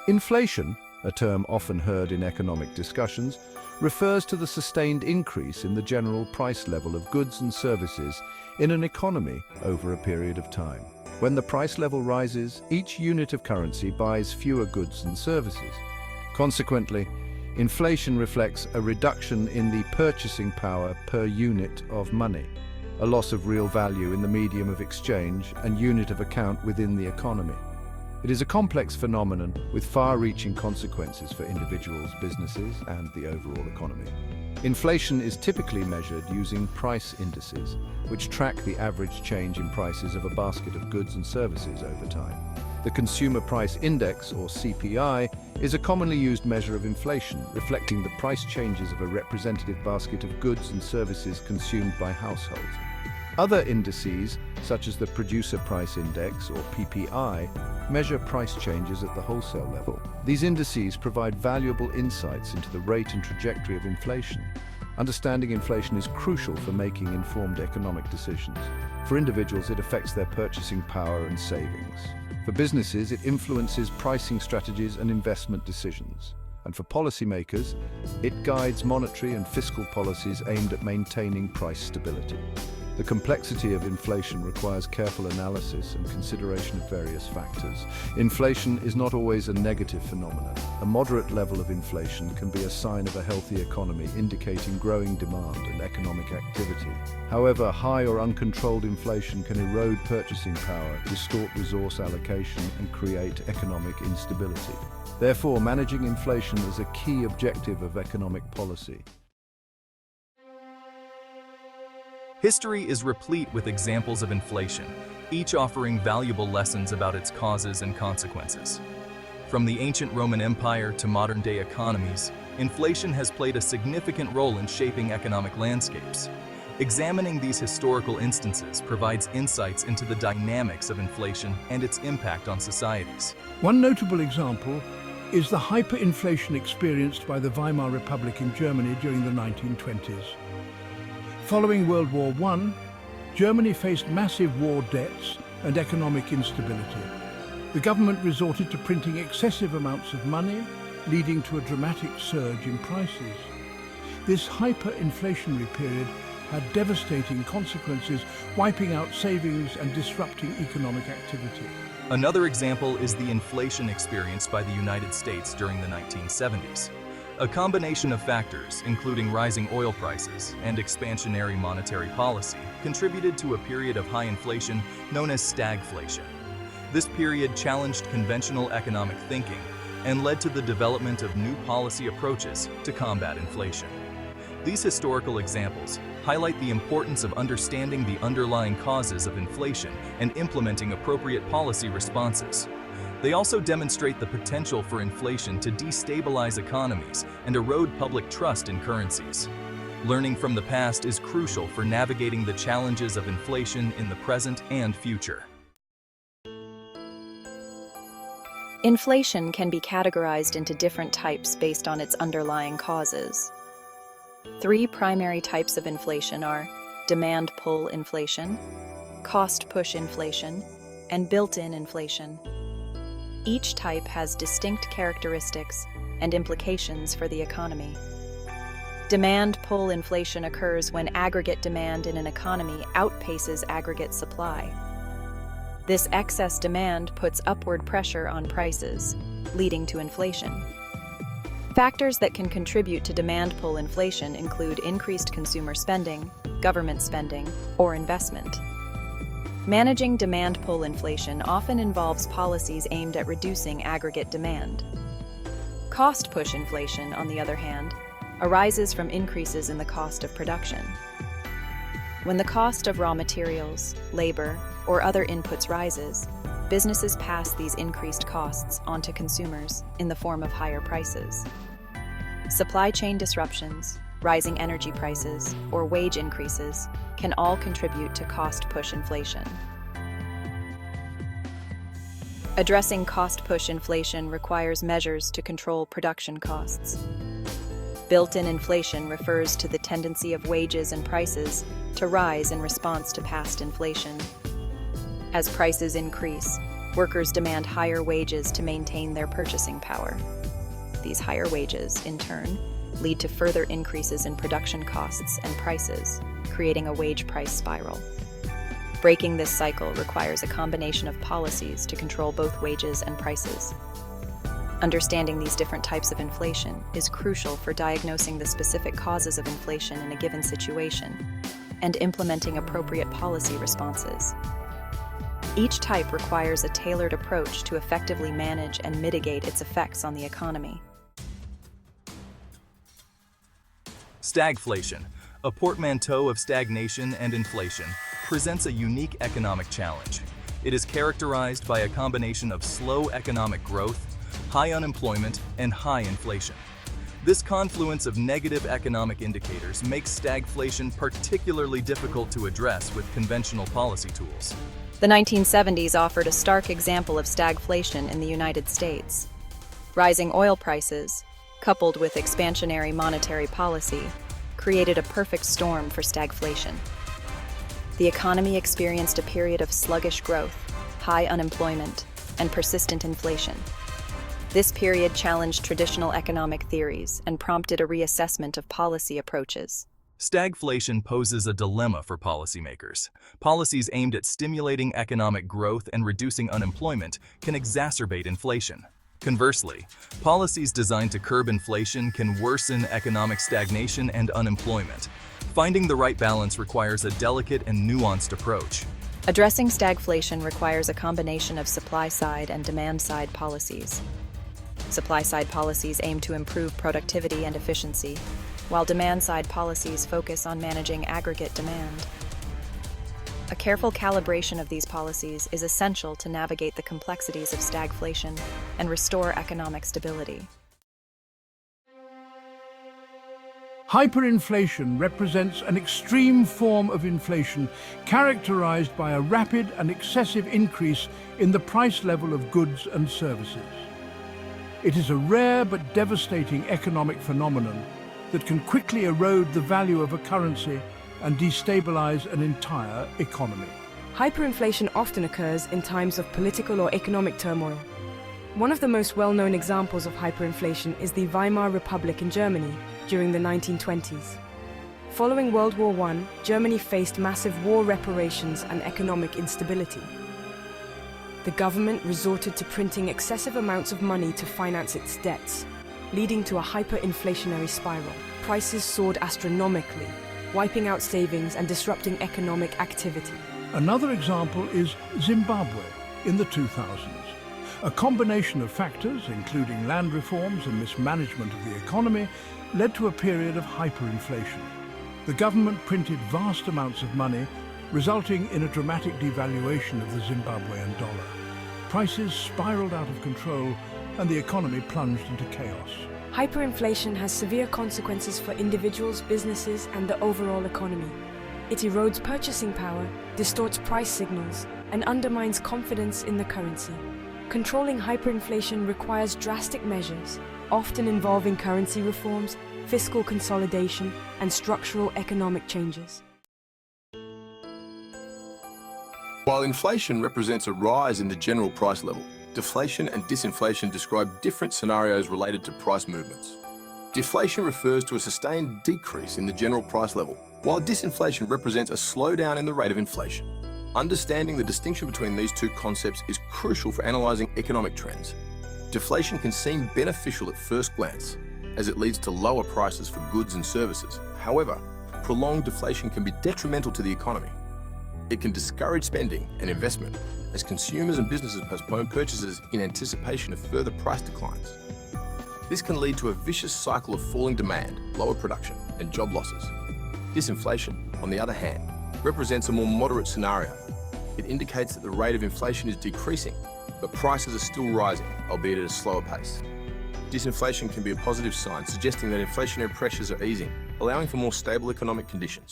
Inflation, a term often heard in economic discussions, refers to the sustained increase in the general price level of goods and services in an economy over a period of time. When the price level rises, each unit of currency buys fewer goods and services. Consequently, inflation reflects a reduction in the purchasing power per unit of money, a loss of real value in the medium of exchange and unit of account within the economy. It is a complex phenomenon with far-reaching consequences for individuals, businesses, and the overall economy. Inflation is typically measured using price indices, which track the average change in prices of a basket of goods and services over time. The Consumer Price Index, or CPI, is a commonly used measure of inflation, reflecting the price changes of a representative basket of goods and services consumed by households. Other indices, such as the Producer Price Index, or PPI, measure price changes at the wholesale level. These indices provide valuable insights into the rate and trajectory of inflation. Understanding inflation is crucial for making informed economic decisions. For individuals, it affects their purchasing power and savings. For businesses, it influences pricing strategies and investment decisions. And for policymakers, it guides monetary and fiscal policies aimed at maintaining price stability. The complexity of inflation requires careful analysis and consideration of various factors. Inflation is not always a negative phenomenon. A moderate level of inflation can be a sign of a healthy economy, indicating growing demand and economic activity. However, high or uncontrolled inflation can erode purchasing power, distort resource allocation, and create economic instability. Therefore, managing inflation is a key objective of economic policy. History is replete with examples of inflation, each offering valuable lessons about its causes and consequences. From the ancient Roman Empire to modern-day economies, inflation has played a significant role in shaping economic landscapes. Examining these historical instances provides insights into the dynamics of inflation and its impact on societies. One notable example is the hyperinflation experienced by the Weimar Republic in Germany during the 1920s. Following World War I, Germany faced massive war debts and economic instability. The government resorted to printing excessive amounts of money, leading to a dramatic surge in prices. This hyperinflationary period had devastating consequences, wiping out savings and disrupting economic activity. Another example is the inflation experienced by the United States during the 1970s. A combination of factors, including rising oil prices and expansionary monetary policy, contributed to a period of high inflation known as stagflation. This period challenged conventional economic thinking and led to the development of new policy approaches to combat inflation. These historical examples highlight the importance of understanding the underlying causes of inflation and implementing appropriate policy responses. They also demonstrate the potential for inflation to destabilize economies and erode public trust in currencies. Learning from the past is crucial for navigating the challenges of inflation in the present and future. Inflation can be categorized into different types based on its underlying causes. Three primary types of inflation are demand pull inflation, cost push inflation, and built-in inflation. Each type has distinct characteristics and implications for the economy. Demand pull inflation occurs when aggregate demand in an economy outpaces aggregate supply. This excess demand puts upward pressure on prices, leading to inflation. Factors that can contribute to demand pull inflation include increased consumer spending, government spending, or investment. Managing demand pull inflation often involves policies aimed at reducing aggregate demand. Cost push inflation, on the other hand, arises from increases in the cost of production. When the cost of raw materials, labor, or other inputs rises, businesses pass these increased costs onto consumers in the form of higher prices. Supply chain disruptions, rising energy prices, or wage increases can all contribute to cost-push inflation. Addressing cost-push inflation requires measures to control production costs. Built-in inflation refers to the tendency of wages and prices to rise in response to past inflation. As prices increase, Workers demand higher wages to maintain their purchasing power. These higher wages, in turn, lead to further increases in production costs and prices, creating a wage-price spiral. Breaking this cycle requires a combination of policies to control both wages and prices. Understanding these different types of inflation is crucial for diagnosing the specific causes of inflation in a given situation and implementing appropriate policy responses. Each type requires a tailored approach to effectively manage and mitigate its effects on the economy. Stagflation, a portmanteau of stagnation and inflation, presents a unique economic challenge. It is characterized by a combination of slow economic growth, high unemployment, and high inflation. This confluence of negative economic indicators makes stagflation particularly difficult to address with conventional policy tools. The 1970s offered a stark example of stagflation in the United States. Rising oil prices, coupled with expansionary monetary policy, created a perfect storm for stagflation. The economy experienced a period of sluggish growth, high unemployment, and persistent inflation. This period challenged traditional economic theories and prompted a reassessment of policy approaches. Stagflation poses a dilemma for policymakers. Policies aimed at stimulating economic growth and reducing unemployment can exacerbate inflation. Conversely, policies designed to curb inflation can worsen economic stagnation and unemployment. Finding the right balance requires a delicate and nuanced approach. Addressing stagflation requires a combination of supply-side and demand-side policies. Supply-side policies aim to improve productivity and efficiency, while demand-side policies focus on managing aggregate demand. A careful calibration of these policies is essential to navigate the complexities of stagflation and restore economic stability. Hyperinflation represents an extreme form of inflation characterized by a rapid and excessive increase in the price level of goods and services. It is a rare but devastating economic phenomenon that can quickly erode the value of a currency and destabilize an entire economy. Hyperinflation often occurs in times of political or economic turmoil. One of the most well-known examples of hyperinflation is the Weimar Republic in Germany during the 1920s. Following World War I, Germany faced massive war reparations and economic instability. The government resorted to printing excessive amounts of money to finance its debts, leading to a hyperinflationary spiral. Prices soared astronomically, wiping out savings and disrupting economic activity. Another example is Zimbabwe in the 2000s. A combination of factors, including land reforms and mismanagement of the economy, led to a period of hyperinflation. The government printed vast amounts of money, resulting in a dramatic devaluation of the Zimbabwean dollar. Prices spiraled out of control and the economy plunged into chaos. Hyperinflation has severe consequences for individuals, businesses, and the overall economy. It erodes purchasing power, distorts price signals, and undermines confidence in the currency. Controlling hyperinflation requires drastic measures, often involving currency reforms, fiscal consolidation, and structural economic changes. While inflation represents a rise in the general price level, deflation and disinflation describe different scenarios related to price movements. Deflation refers to a sustained decrease in the general price level, while disinflation represents a slowdown in the rate of inflation. Understanding the distinction between these two concepts is crucial for analysing economic trends. Deflation can seem beneficial at first glance, as it leads to lower prices for goods and services. However, prolonged deflation can be detrimental to the economy. It can discourage spending and investment, as consumers and businesses postpone purchases in anticipation of further price declines. This can lead to a vicious cycle of falling demand, lower production, and job losses. Disinflation, on the other hand, represents a more moderate scenario. It indicates that the rate of inflation is decreasing, but prices are still rising, albeit at a slower pace. Disinflation can be a positive sign, suggesting that inflationary pressures are easing, allowing for more stable economic conditions.